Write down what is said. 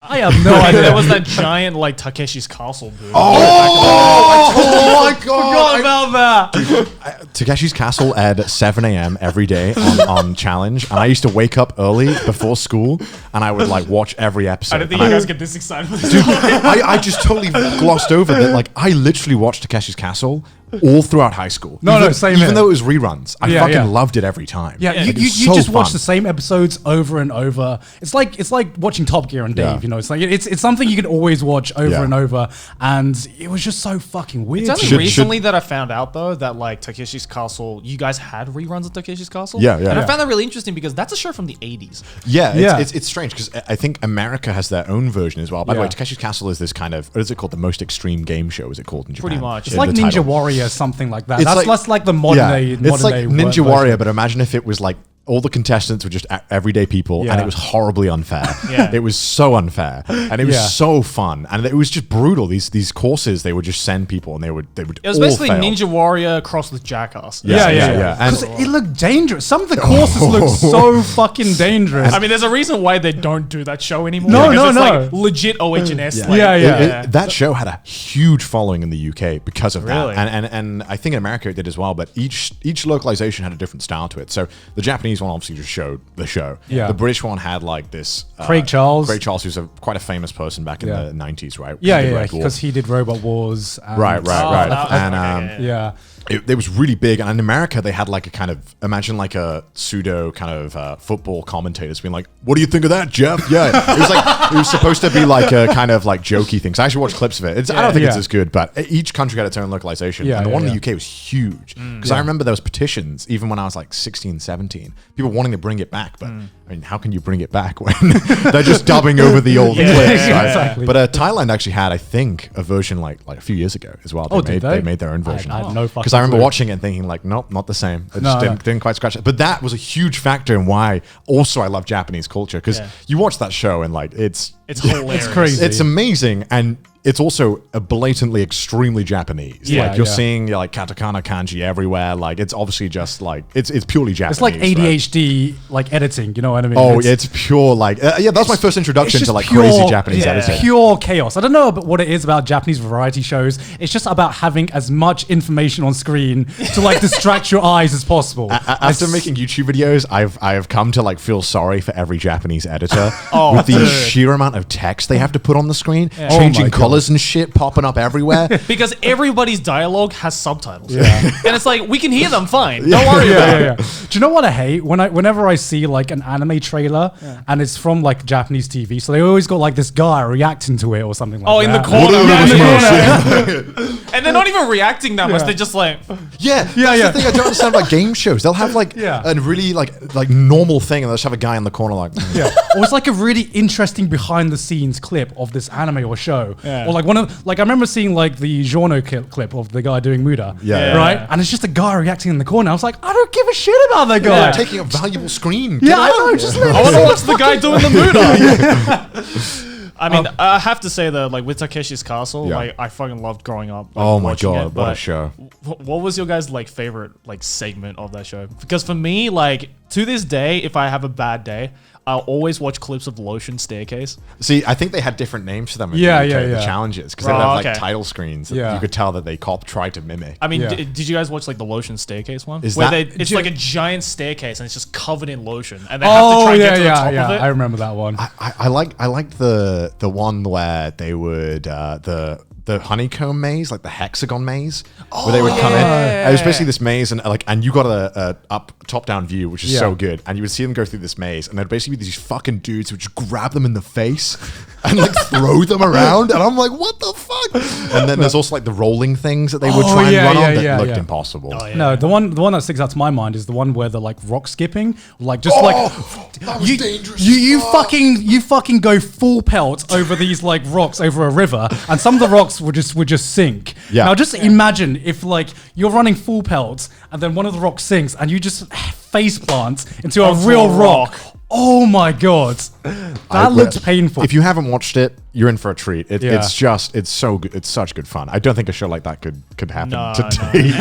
I have no idea. There was that giant like Takeshi's Castle dude. Oh my god! Forgot about that. Takeshi's Castle at 7 a.m. every day on Challenge, and I used to wake up early before school, and I would like watch every episode. I didn't think you guys get this excited. Dude, I just totally glossed over that. Like, I literally watched Takeshi's Castle all throughout high school. No, same Even here. though it was reruns, I fucking loved it every time. Yeah, Like, you it's so just watch fun. the same episodes over and over. It's like watching Top Gear and Dave. Yeah. You know, it's like it's something you can always watch over and over. And it was just so fucking weird. It's only recently that I found out though that like Takeshi's Castle, you guys had reruns of Takeshi's Castle. Yeah. And I found that really interesting because that's a show from the 80s. Yeah, it's strange because I think America has their own version as well. By the way, Yeah. Takeshi's Castle is this kind of, what is it called? The most extreme game show, is it called in Japan? Pretty much. It's In like the Ninja title. Warrior, something like that. It's That's like the modern day. It's like Ninja version. Warrior, but imagine if it was like all the contestants were just everyday people, and Yeah. it was horribly unfair. Yeah. It was so unfair, and it was Yeah. so fun, and it was just brutal. These courses, they would just send people, and they would. It was all basically fail. Ninja Warrior crossed with Jackass. Yeah. And Because it looked dangerous. Some of the courses look so fucking dangerous. I mean, there's a reason why they don't do that show anymore. No, because no, it's no. like legit OH&S. Yeah. Like, Yeah. That show had a huge following in the UK because of Really? that, and I think in America it did as well. But each localization had a different style to it. So the Japanese one obviously just showed the show. Yeah. The British one had like this Craig Charles. who's quite a famous person back in the 90s, right? Yeah, because he did Robot Wars. And Right. that- And okay, Yeah. it was really big, and in America they had like a kind of, imagine like a pseudo kind of football commentators being like, "What do you think of that, Jeff?" Yeah, it was supposed to be like a kind of like jokey thing. So I actually watched clips of it. I don't think it's as good, but each country had its own localization, Yeah, and the one in yeah. the UK was huge because I remember there was petitions even when I was like 16, 17, people wanting to bring it back, but I mean, how can you bring it back when they're just dubbing over the old clips? Right? Exactly. But Thailand actually had, I think, a version like a few years ago as well. They Made their own version. I had no fucking Because I remember clue. watching it and thinking like, nope, not the same. It No. just didn't quite scratch it. But that was a huge factor in why also I love Japanese culture. Because you watch that show and like it's hilarious. It's crazy. it's amazing, and it's also a blatantly extremely Japanese. Yeah, like you're yeah. seeing like katakana kanji everywhere. Like it's obviously just like it's purely Japanese. It's like right? ADHD, like editing. You know what I mean? Oh, it's pure like yeah. That was my first introduction it's to just like pure- crazy Japanese yeah, editing. pure chaos. I don't know what it is about Japanese variety shows. It's just about having as much information on screen to like distract your eyes as possible. After making YouTube videos, I've come to like feel sorry for every Japanese editor Oh, with the dude. sheer amount of text they have to put on the screen, Oh changing my God. colors and shit, popping up everywhere. Because everybody's dialogue has subtitles. Yeah. And it's like, we can hear them fine. Don't worry about it. Do you know what I hate? Whenever I see like an anime trailer and it's from like Japanese TV, so they always got like this guy reacting to it or something like Oh, that. in the corner. Yeah, in the corner. And they're not even reacting that much. They're just like, Yeah, that's the thing I don't understand about game shows. They'll have like a really like normal thing, and they'll just have a guy in the corner like, Yeah. Or it's like a really interesting behind the scenes clip of this anime or show. Yeah. Or like I remember seeing like the Giorno clip of the guy doing Muda. Yeah. Right? And it's just a guy reacting in the corner. I was like, I don't give a shit about that guy. You're taking a valuable screen. Yeah, I know. Just let I want to watch the guy doing the mood I mean, Um, I have to say that, like, with Takeshi's Castle, Yeah. like, I fucking loved growing up. Like, Oh my watching God, it, what a but show. What was your guys' like favorite like segment of that show? Because for me, like, to this day, if I have a bad day, I'll always watch clips of Lotion Staircase. See, I think they had different names for them. In Yeah, the UK, yeah, the yeah. challenges, because Oh, they have like okay. title screens. That Yeah. you could tell that they tried to mimic. I mean, Yeah. did you guys watch like the Lotion Staircase one? Is Where that- it's like a giant staircase and it's just covered in lotion, and they have to Oh try and yeah, get to the top yeah, of yeah. it. I remember that one. I liked the one where they would the honeycomb maze, like the hexagon maze, where they would come in. It was basically this maze, and you got a top down view, which is so good. And you would see them go through this maze, and there'd basically be these fucking dudes who would just grab them in the face and like throw them around. And I'm like, what the fuck? And then there's also like the rolling things that they would try and run on that looked impossible. Oh, yeah. No, the one that sticks out to my mind is the one where the like rock skipping, like just like that was dangerous. You fucking go full pelt over these like rocks over a river, and some of the rocks would just sink. Yeah. Now just imagine if like you're running full pelt and then one of the rocks sinks and you just face plant into a Onto real a rock. rock. Oh my god, that looked painful. If you haven't watched it, you're in for a treat. Yeah. It's so good. It's such good fun. I don't think a show like that could happen No, today.